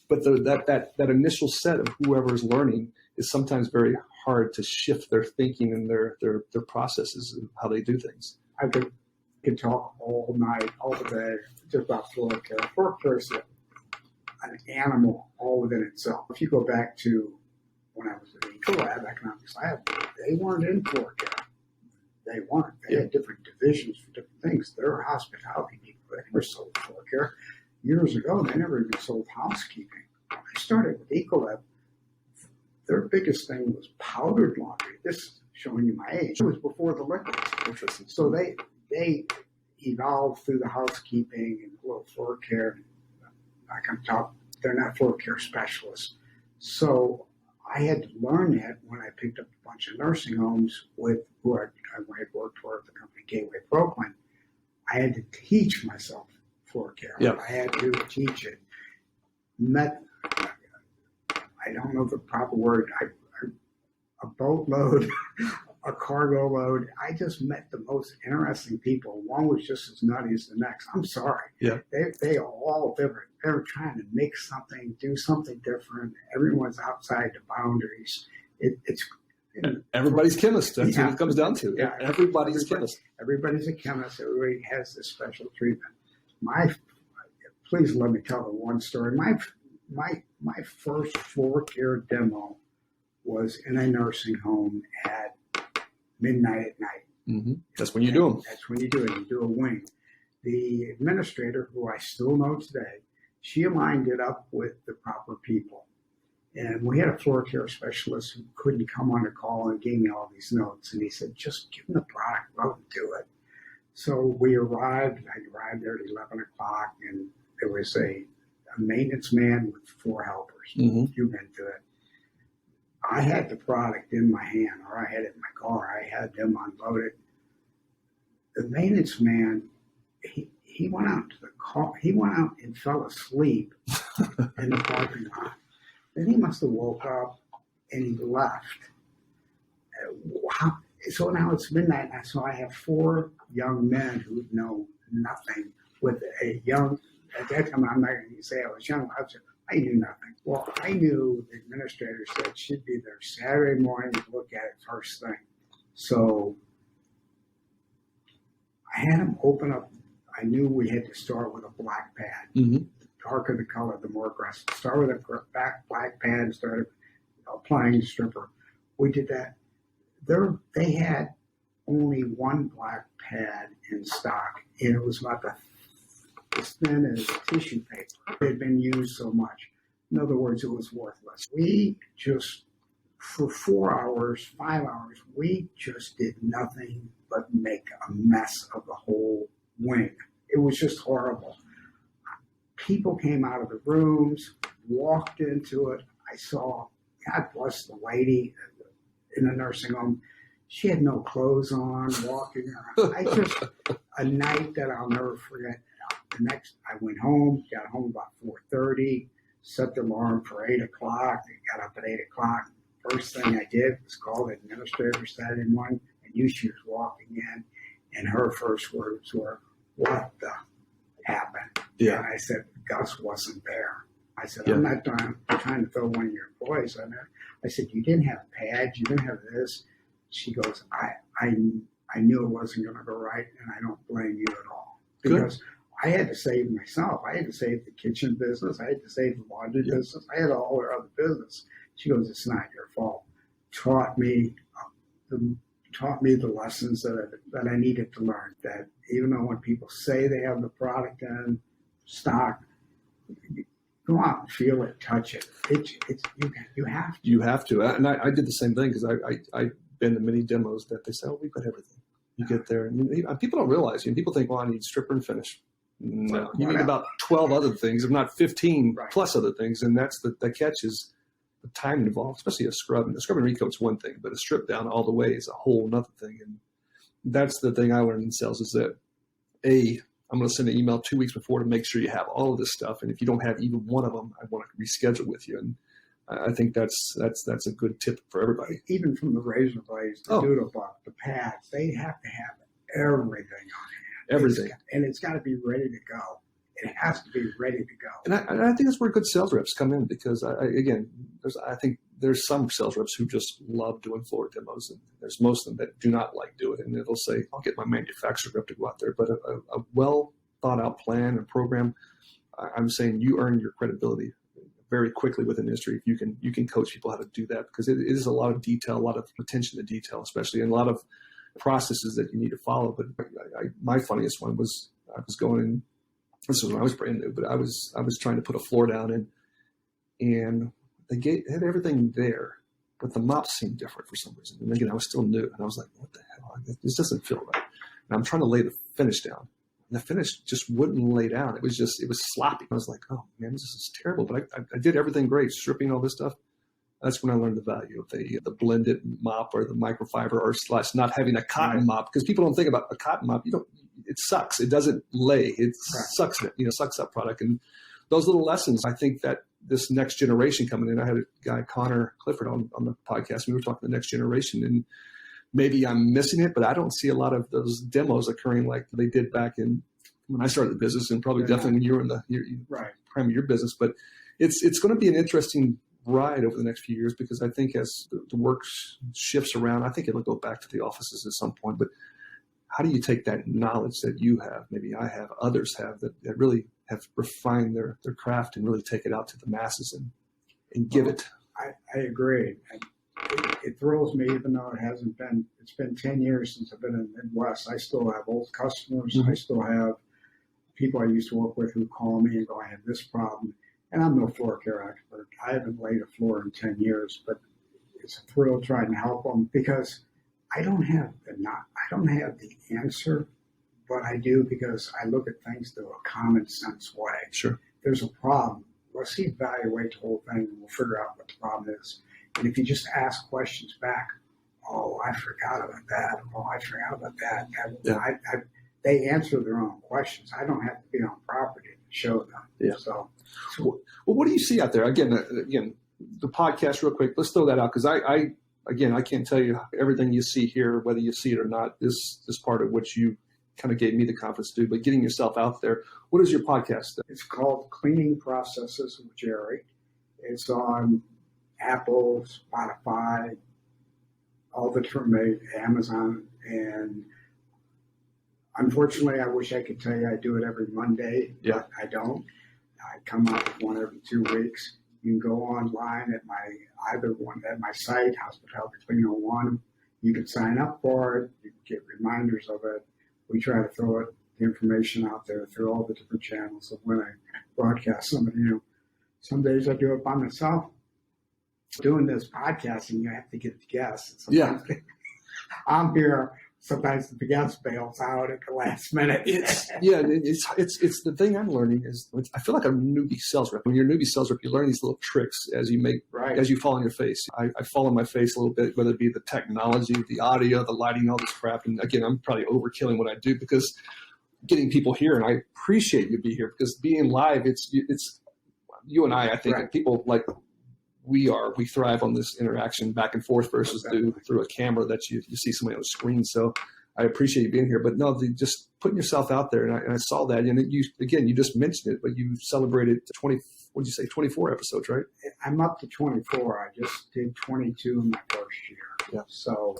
that initial set of whoever is learning is sometimes very hard to shift their thinking and their processes and how they do things. I could talk all night, all day, just about floor care. Floor care is an animal all within itself. If you go back to when I was at Ecolab, Economics Lab, they weren't in floor care. They weren't. They had different divisions for different things. They were hospitality people. They never sold floor care. Years ago, they never even sold housekeeping. When I started with Ecolab, their biggest thing was powdered laundry. This is showing you my age. It was before the liquids. Interesting. So they evolved through the housekeeping and a little floor care. I can talk. They're not floor care specialists. So I had to learn that when I picked up a bunch of nursing homes with who I had worked for at the company Gateway Brooklyn. I had to teach myself floor care. Yep. I had to teach it. I don't know the proper word. A boatload, a cargo load. I just met the most interesting people. One was just as nutty as the next. I'm sorry. Yeah. They are all different. They were trying to mix something, do something different. Everyone's outside the boundaries. Everybody's chemist. That's what it comes down to. Yeah. Everybody's a chemist. Everybody's a chemist. Everybody has this special treatment. Please let me tell the one story. My first floor care demo was in a nursing home at midnight at night. Mm-hmm. That's when you do them. That's when you do it. You do a wing. The administrator, who I still know today, she aligned it up with the proper people. And we had a floor care specialist who couldn't come on a call and gave me all these notes. And he said, just give them the product, go and do it. So we arrived. I arrived there at 11 o'clock, and there was a maintenance man with 4 helpers. Mm-hmm. You've been to it. I had the product in my hand, or I had it in my car. I had them unloaded. The maintenance man, he went out to the car. He went out and fell asleep in the parking lot. Then he must have woke up and he left. Wow. So now it's midnight, so I have 4 young men who know nothing with a young. At that time, I'm not going to say I was young. I knew nothing. Well, I knew the administrator said she'd be there Saturday morning to look at it first thing. So I had him open up. I knew we had to start with a black pad. Mm-hmm. The darker the color, the more aggressive. Start with a black pad, started applying the stripper. We did that. They had only 1 black pad in stock, and it was about as thin as tissue paper. It had been used so much. In other words, it was worthless. We just, for 4 hours, 5 hours, we just did nothing but make a mess of the whole wing. It was just horrible. People came out of the rooms, walked into it. I saw, God bless the lady in the nursing home. She had no clothes on, walking around. A night that I'll never forget. I went home, got home about 4:30, set the alarm for 8 o'clock. I got up at 8 o'clock. First thing I did was call the administrator Saturday morning. I knew she was walking in, and her first words were, "What the happened?" Yeah. And I said, "Gus wasn't there." I said, Yeah. "I'm not trying to throw one of your employees on there." I said, "You didn't have pads, you didn't have this." She goes, I knew it wasn't going to go right, and I don't blame you at all. Because I had to save myself. I had to save the kitchen business. I had to save the laundry business. I had all her other business. She goes, "It's not your fault." Taught me the lessons that I needed to learn. That even though when people say they have the product in stock, go out and feel it, touch it. You have to. You have to. And I did the same thing because I've been to many demos that they say, "Oh, we've got everything." You get there, and people don't realize. People think, "Well, I need stripper and finish." No, you need about 12 other things, if not 15 plus other things, and that's the catch is the time involved, especially a scrub. And the scrub and recoat's one thing, but a strip down all the way is a whole nother thing. And that's the thing I learned in sales is that I'm going to send an email 2 weeks before to make sure you have all of this stuff, and if you don't have even one of them, I want to reschedule with you. And I think that's a good tip for everybody. Even from the razor blades, the doodle buck, the pads, they have to have everything on hand. Everything. It's got to be ready to go. It has to be ready to go. And I think that's where good sales reps come in because, I think there's some sales reps who just love doing floor demos, and there's most of them that do not like doing it. And they'll say, "I'll get my manufacturer rep to go out there." But a well thought out plan and program, I'm saying you earn your credibility very quickly within the industry if you can coach people how to do that, because it is a lot of detail, a lot of attention to detail, especially, and a lot of processes that you need to follow. But my funniest one was I was going in. This was when I was brand new, but I was trying to put a floor down, and they had everything there, but the mop seemed different for some reason. And again, I was still new, and I was like, "What the hell? This doesn't feel right." And I'm trying to lay the finish down. And the finish just wouldn't lay down. It was sloppy. I was like, oh man, this is terrible. But I did everything great, stripping all this stuff. That's when I learned the value of the blended mop or the microfiber, or slash not having a cotton mop, because people don't think about a cotton mop. It sucks. It doesn't lay. It sucks it. Sucks up product. And those little lessons, I think that this next generation coming in. I had a guy, Connor Clifford, on the podcast. We were talking the next generation, and maybe I'm missing it, but I don't see a lot of those demos occurring like they did back in when I started the business, and probably definitely when you were in the prime of your business. But it's going to be an interesting ride over the next few years, because I think as the work shifts around, I think it'll go back to the offices at some point. But how do you take that knowledge that you have, maybe I have, others have, that really have refined their craft, and really take it out to the masses and give it? I agree. It thrills me, even though it's been 10 years since I've been in the Midwest. I still have old customers. Mm-hmm. I still have people I used to work with who call me and go, I have this problem. And I'm no floor care expert. I haven't laid a floor in 10 years, but it's a thrill trying to help them, because I don't have the answer, but I do, because I look at things through a common sense way. Sure. There's a problem. Let's evaluate the whole thing, and we'll figure out what the problem is. And if you just ask questions back, oh, I forgot about that. Oh, I forgot about that. They answer their own questions. I don't have to be on property to show them. Yeah. So well, what do you see out there? Again, the podcast, real quick. Let's throw that out, because I can't tell you everything you see here, whether you see it or not. This part of which you kind of gave me the confidence to do, but getting yourself out there. What is your podcast? It's called Cleaning Processes with Jerry. It's on Apple, Spotify, all the different, Amazon, and unfortunately, I wish I could tell you I do it every Monday, but I don't. I come out with one every 2 weeks. You can go online at my site, Hospitality Clean 01. You can sign up for it. You can get reminders of it. We try to throw the information out there through all the different channels of when I broadcast somebody new. Some days I do it by myself. Doing this podcasting, you have to get the guests. I'm here. Sometimes the guest bails out at the last minute. It's the thing I'm learning is, I feel like a newbie sales rep. When you're a newbie sales rep, you learn these little tricks as you fall on your face. I fall on my face a little bit, whether it be the technology, the audio, the lighting, all this crap. And again, I'm probably overkilling what I do, because getting people here, and I appreciate you being here, because being live, it's you and I think people like we thrive on this interaction back and forth versus through a camera that you see somebody on the screen. So I appreciate you being here, but no, just putting yourself out there. And I saw that. And you just mentioned it, but you celebrated 24 episodes, right? I'm up to 24. I just did 22 in my first year. Yeah. So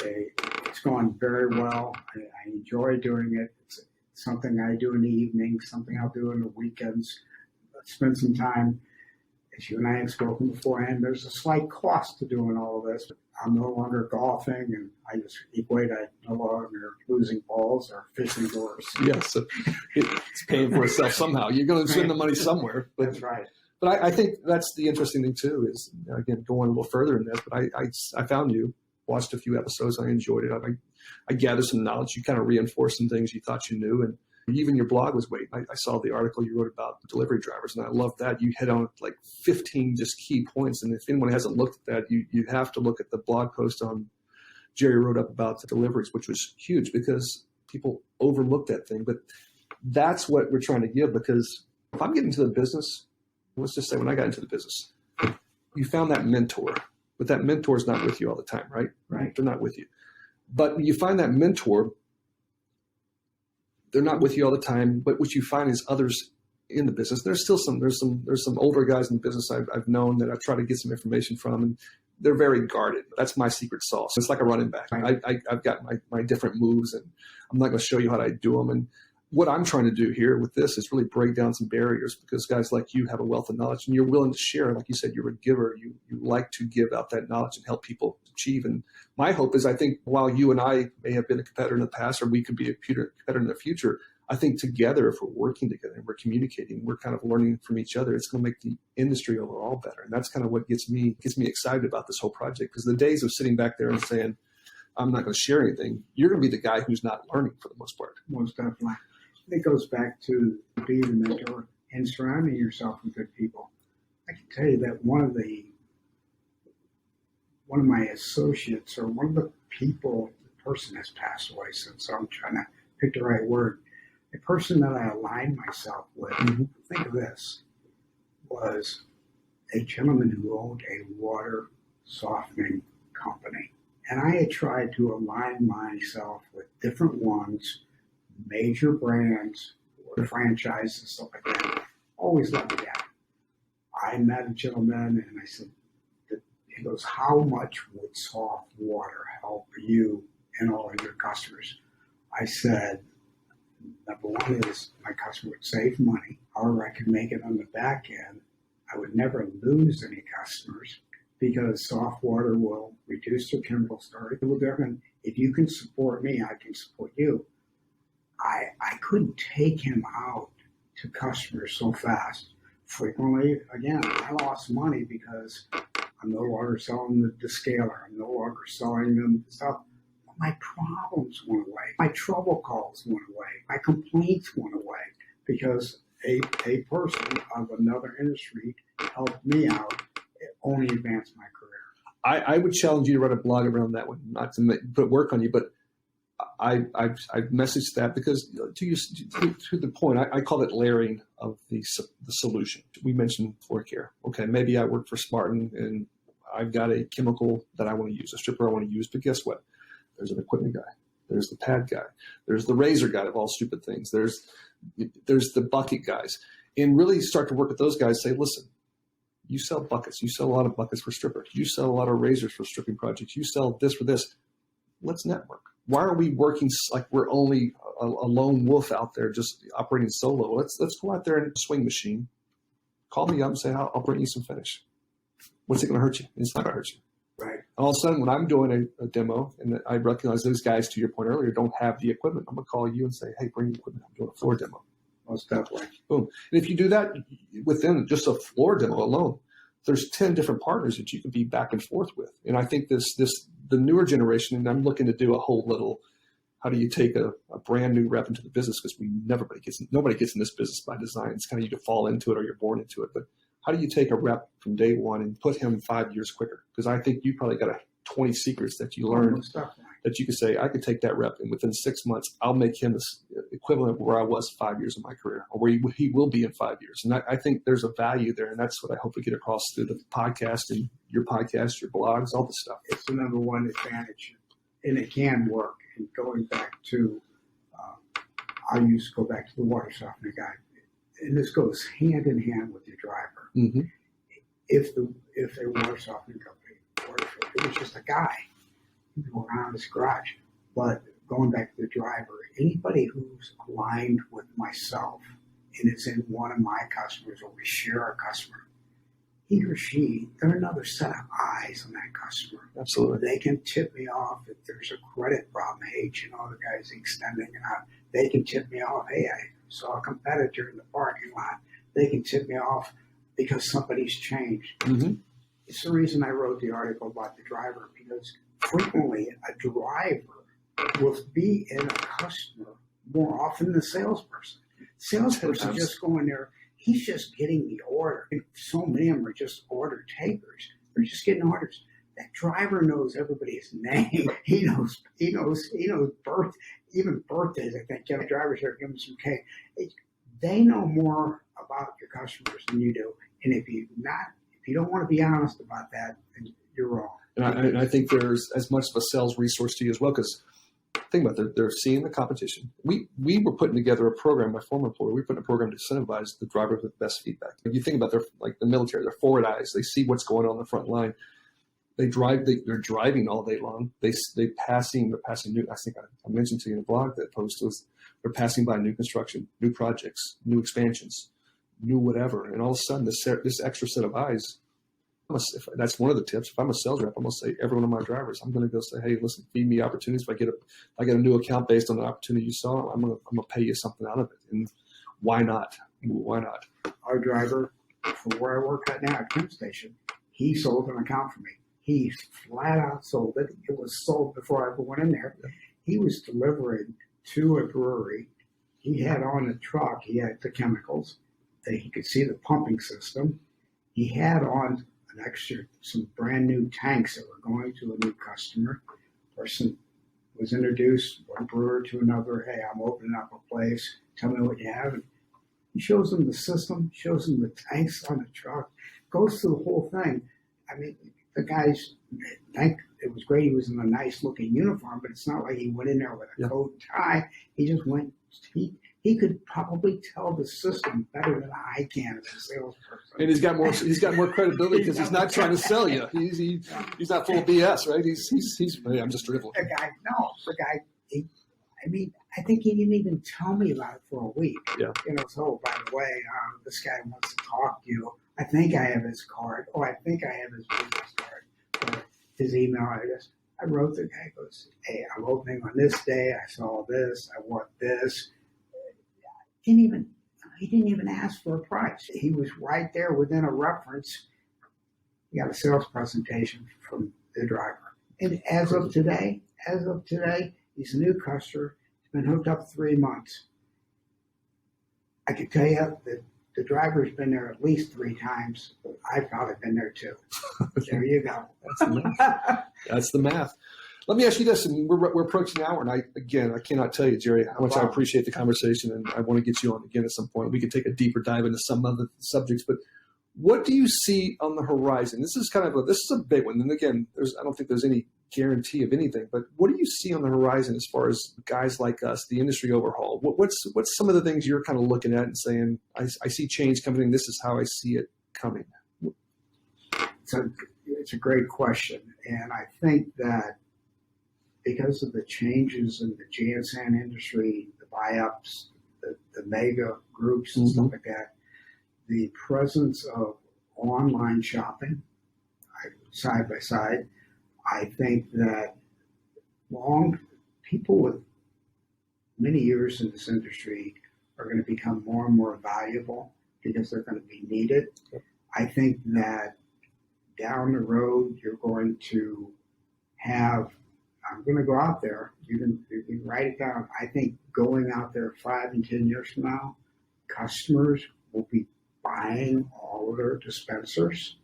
it's gone very well. I enjoy doing it. It's something I do in the evenings, something I'll do in the weekends. Spend some time. As you and I have spoken beforehand, there's a slight cost to doing all of this. I'm no longer golfing, and I just equate I no longer losing balls or fishing lures. Yes, so it's paying for itself somehow. You're going to spend the money somewhere. But, that's right. But I think that's the interesting thing too. Is again going a little further in this. But I found you, watched a few episodes, I enjoyed it. I gathered some knowledge. You kind of reinforced some things you thought you knew, and even your blog was great. I saw the article you wrote about delivery drivers, and I love that. You hit on like 15 just key points. And if anyone hasn't looked at that, you have to look at the blog post on Jerry wrote up about the deliveries, which was huge because people overlook that thing. But that's what we're trying to give, because if I'm getting into the business, let's just say when I got into the business, you found that mentor, but that mentor is not with you all the time, right? Right. They're not with you. But when you find that mentor, they're not with you all the time, but what you find is others in the business. There's some older guys in the business I've known that I've tried to get some information from, and they're very guarded. That's my secret sauce. It's like a running back. I've got my different moves, and I'm not going to show you how I do them. And what I'm trying to do here with this is really break down some barriers, because guys like you have a wealth of knowledge and you're willing to share. Like you said, you're a giver. You like to give out that knowledge and help people achieve. And my hope is, I think while you and I may have been a competitor in the past, or we could be a competitor in the future, I think together, if we're working together and we're communicating, we're kind of learning from each other, it's going to make the industry overall better. And that's kind of what gets me excited about this whole project, because the days of sitting back there and saying, I'm not going to share anything, you're going to be the guy who's not learning for the most part. Most definitely. It goes back to being a mentor and surrounding yourself with good people. I can tell you that one of my associates, or one of the people, the person has passed away since, so I'm trying to pick the right word. The person that I aligned myself with, think of this, was a gentleman who owned a water softening company. And I had tried to align myself with different ones, major brands, or franchises, and stuff like that. Always let me down. I met a gentleman and I said, he goes, how much would soft water help you and all of your customers? I said, number one is my customer would save money. However, I could make it on the back end. I would never lose any customers, because soft water will reduce their chemical storage. If you can support me, I can support you. I couldn't take him out to customers so fast. Frequently, again, I lost money because I'm no longer selling the scaler. I'm no longer selling them stuff. My problems went away. My trouble calls went away. My complaints went away, because a person of another industry helped me out. It only advanced my career. I would challenge you to write a blog around that one, not to put work on you, but I've messaged that because to the point, I call it layering of the solution. We mentioned floor care. Okay, maybe I work for Spartan and I've got a chemical that I want to use, a stripper I want to use, but guess what? There's an equipment guy. There's the pad guy. There's the razor guy of all stupid things. There's the bucket guys. And really start to work with those guys. Say, listen, you sell buckets. You sell a lot of buckets for strippers. You sell a lot of razors for stripping projects. You sell this for this. Let's network. Why are we working like we're only a lone wolf out there just operating solo? Let's go out there and swing machine. Call me up and say, I'll bring you some finish. What's it going to hurt you? It's not going to hurt you. Right. All of a sudden, when I'm doing a demo and I recognize those guys, to your point earlier, don't have the equipment, I'm going to call you and say, hey, bring the equipment. I'm doing a floor demo. Most definitely. Boom. And if you do that within just a floor demo alone, there's 10 different partners that you can be back and forth with. And I think the newer generation, and I'm looking to do a whole little, how do you take a brand new rep into the business? Because nobody gets in this business by design. It's kind of you fall into it or you're born into it. But how do you take a rep from day one and put him 5 years quicker? Because I think you probably got 20 secrets that you learned that you could say, I could take that rep and within 6 months, I'll make him the equivalent of where I was 5 years of my career, or where he will be in 5 years. And I think there's a value there. And that's what I hope to get across through the podcast and your podcast, your blogs, all this stuff. It's the number one advantage, and it can work. And going back to, I used to go back to the water softener guy, and this goes hand in hand with your driver. Mm-hmm. If a water softening company, or if it was just a guy going around his garage, but going back to the driver, anybody who's aligned with myself and is in one of my customers, or we share a customer, he or she, they're another set of eyes on that customer. Absolutely. They can tip me off if there's a credit problem. Hey, the guy's extending it out. They can tip me off. Hey, I saw a competitor in the parking lot. They can tip me off because somebody's changed. Mm-hmm. It's the reason I wrote the article about the driver, because frequently a driver will be in a customer more often than the salesperson. Salesperson just going there, he's just getting the order. And so many of them are just order takers. They're just getting orders. That driver knows everybody's name. He knows even birthdays. I think the drivers are giving some cake. They know more about your customers than you do. And if you don't want to be honest about that, then you're wrong. And I think there's as much of a sales resource to you as well, because think about it, they're seeing the competition. We were putting together a program, my former employer, we put in a program to incentivize the driver with the best feedback. If you think about like the military, they're forward eyes. They see what's going on the front line. They're driving all day long. They're passing new. I think I mentioned to you in the blog that post was They're passing by new construction, new projects, new expansions, new whatever. And all of a sudden, this extra set of eyes, if that's one of the tips. If I'm a sales rep, I'm going to say every one of my drivers, I'm going to go say, hey, listen, feed me opportunities. If I get a new account based on the opportunity you saw, I'm going to pay you something out of it. And why not? Why not? Our driver for where I work right now at ChemStation, he sold an account for me. He flat out sold it. It was sold before I ever went in there. He was delivering to a brewery. He had on the truck, he had the chemicals. He could see the pumping system. He had on some brand new tanks that were going to a new customer. Person was introduced, one brewer to another. Hey, I'm opening up a place. Tell me what you have. And he shows them the system, shows them the tanks on the truck, goes through the whole thing. I mean, the guy's, it was great. He was in a nice looking uniform, but it's not like he went in there with a coat and tie. He just went, he could probably tell the system better than I can as a salesperson. And he's got more credibility because he's not trying to sell you. He's not full of BS, right? Hey, I'm just dribbling. The guy, I think he didn't even tell me about it for a week. Yeah. So by the way, this guy wants to talk to you. I think I have his card. Oh, I think I have his business card or his email address. I wrote the guy, goes, hey, I'm opening on this day. I saw this. I want this. He didn't even ask for a price. He was right there within a reference. He got a sales presentation from the driver. And as of today, he's a new customer. He's been hooked up 3 months. I can tell you that the driver's been there at least 3 times. I've probably been there too. There you go. That's the math. Let me ask you this, and we're approaching an hour, and I cannot tell you, Jerry, how much I appreciate the conversation, and I want to get you on again at some point. We can take a deeper dive into some other subjects, but what do you see on the horizon? This is a big one, and again, I don't think there's any guarantee of anything, but what do you see on the horizon as far as guys like us, the industry overhaul? What's some of the things you're kind of looking at and saying, I see change coming, and this is how I see it coming? It's a great question, and I think that because of the changes in the GSN industry, the buy-ups, the mega groups and stuff like that, the presence of online shopping side by side, I think that people with many years in this industry are going to become more and more valuable because they're going to be needed. I think that down the road, you're going to have, I'm going to go out there, you can write it down. I think going out there 5 and 10 years from now, customers will be buying all of their dispensers,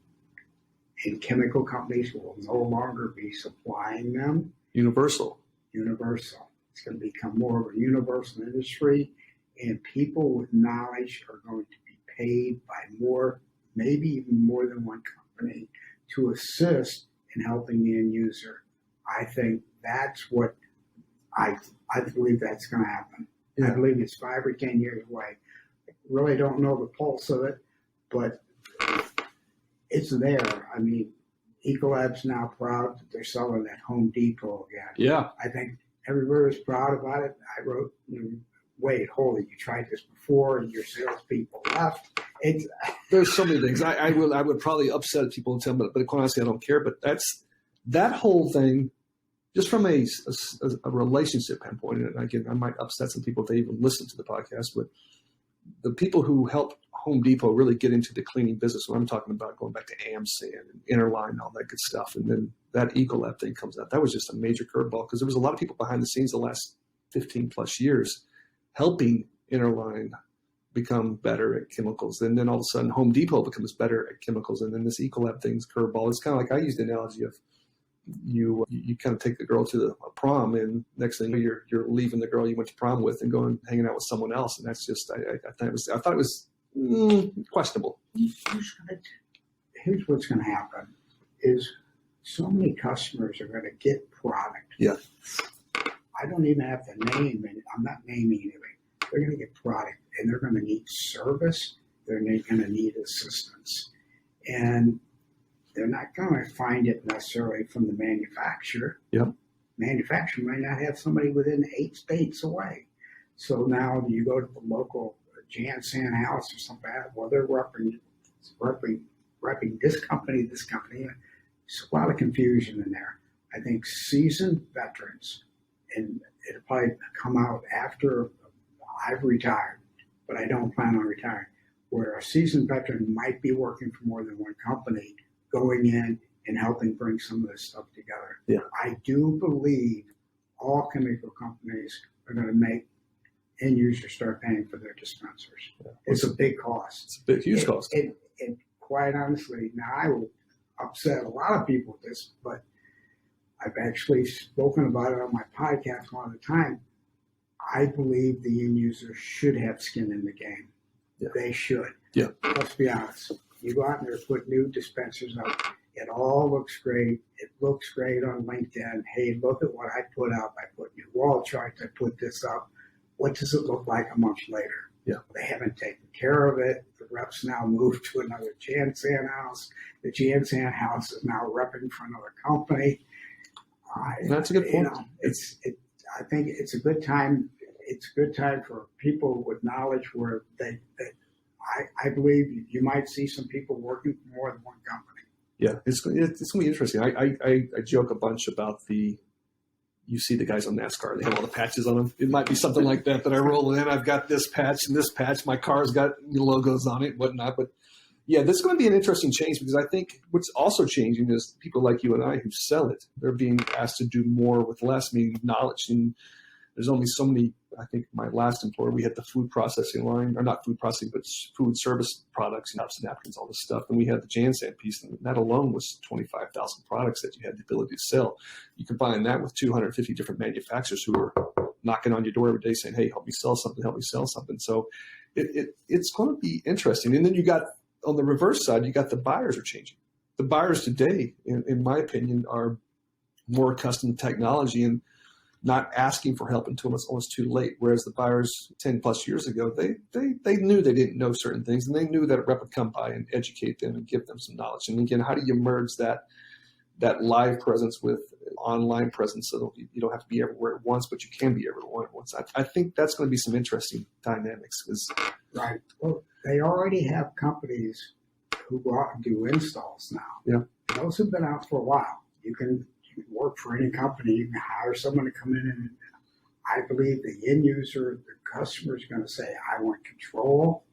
and chemical companies will no longer be supplying them. Universal. It's going to become more of a universal industry, and people with knowledge are going to be paid by more, maybe even more than one company, to assist in helping the end user. I think that's what I believe that's going to happen. Yeah. I believe it's 5 or 10 years away. I really don't know the pulse of it, but it's there. I mean, Ecolab's now proud that they're selling at Home Depot again. Yeah. I think everybody was proud about it. I wrote, wait, hold it, you tried this before and your salespeople left. There's so many things. I would probably upset people and tell them, but quite honestly, I don't care. But that whole thing, just from a relationship standpoint, and again, I might upset some people if they even listen to the podcast, but the people who helped Home Depot really get into the cleaning business, when I'm talking about going back to AmSand and Interline and all that good stuff, and then that Ecolab thing comes out, that was just a major curveball because there was a lot of people behind the scenes the last 15 plus years helping Interline become better at chemicals. And then all of a sudden Home Depot becomes better at chemicals. And then this Ecolab thing's curveball. It's kind of like I used the analogy of you kind of take the girl to a prom, and next thing you're leaving the girl you went to prom with and going hanging out with someone else. And that's just, I thought it was questionable. Here's what's going to happen is so many customers are going to get product. Yeah. I don't even have to name it. I'm not naming anything. They're going to get product, and they're going to need service. They're going to need assistance. And they're not going to find it necessarily from the manufacturer. Yep. Manufacturer might not have somebody within 8 states away. So now you go to the local Jansen house or something, well, they're repping this company. There's a lot of confusion in there. I think seasoned veterans, and it'll probably come out after I've retired, but I don't plan on retiring, where a seasoned veteran might be working for more than one company, going in and helping bring some of this stuff together. Yeah. I do believe all chemical companies are going to make end users start paying for their dispensers. Yeah. It's a big cost. It's a big, huge cost. And quite honestly, now I will upset a lot of people with this, but I've actually spoken about it on my podcast all the time. I believe the end user should have skin in the game. Yeah. They should. Yeah. Let's be honest. You go out there and put new dispensers up. It all looks great. It looks great on LinkedIn. Hey, look at what I put up. I put new wall charts. I put this up. What does it look like a month later? Yeah. They haven't taken care of it. The reps now moved to another Jansen house. The Jansen house is now repping for another company. That's a good point. I think it's a good time. It's a good time for people with knowledge where I believe you might see some people working for more than one company. Yeah, it's going to be interesting. I joke a bunch about you see the guys on NASCAR, they have all the patches on them. It might be something like that I roll in. I've got this patch and this patch. My car's got logos on it, whatnot. But yeah, this is going to be an interesting change because I think what's also changing is people like you and I who sell it. They're being asked to do more with less, meaning knowledge. And there's only so many. I think my last employer, we had the food processing line, or not food processing, but food service products, cups, napkins, all this stuff. And we had the Jansen piece, and that alone was 25,000 products that you had the ability to sell. You combine that with 250 different manufacturers who are knocking on your door every day saying, hey, help me sell something. So it's going to be interesting. And then you got, on the reverse side, you got the buyers are changing. The buyers today, in my opinion, are more accustomed to technology and not asking for help until it's almost too late. Whereas the buyers 10 plus years ago, they knew they didn't know certain things, and they knew that a rep would come by and educate them and give them some knowledge. And again, how do you merge that live presence with online presence so that you don't have to be everywhere at once, but you can be everywhere at once? I think that's going to be some interesting dynamics. Right. Well, they already have companies who go out and do installs now. Yeah. Those have been out for a while. You can work for any company. You can hire someone to come in, and I believe the end user, the customer, is going to say, I want control.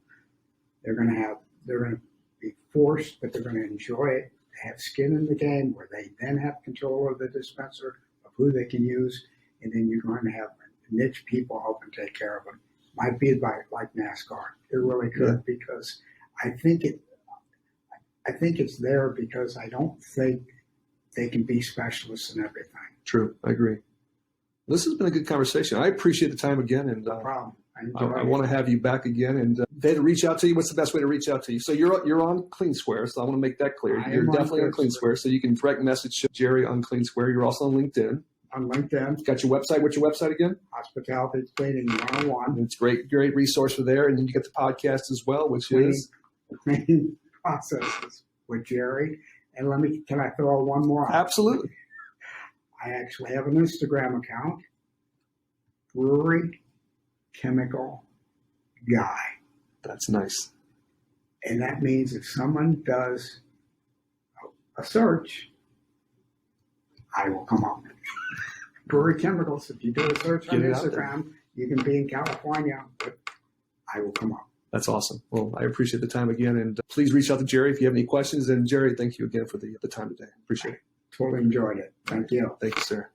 They're going to be forced, but they're going to enjoy it. They have skin in the game where they then have control of the dispenser, of who they can use, and then you're going to have niche people helping take care of them. Might be like NASCAR. It really could, because I think it's there because I don't think they can be specialists in everything. True. I agree. This has been a good conversation. I appreciate the time again. And no problem. I want to have you back again. And they to reach out to you. What's the best way to reach out to you? So you're on CleanSquare. So I want to make that clear. You're definitely on CleanSquare. So you can direct message Jerry on CleanSquare. You're also on LinkedIn. On LinkedIn. Got your website. What's your website again? Hospitality Cleaning 101. It's great resource for there. And then you get the podcast as well, which is Cleaning Processes with Jerry. And can I throw one more out? Absolutely. I actually have an Instagram account, Brewery Chemical Guy. That's nice. And that means if someone does a search, I will come up. Brewery Chemicals, if you do a search on Instagram, you can be in California, but I will come up. That's awesome. Well, I appreciate the time again. And please reach out to Jerry if you have any questions. And Jerry, thank you again for the time today. Appreciate it. Totally enjoyed it. Thank you. Thank you, sir.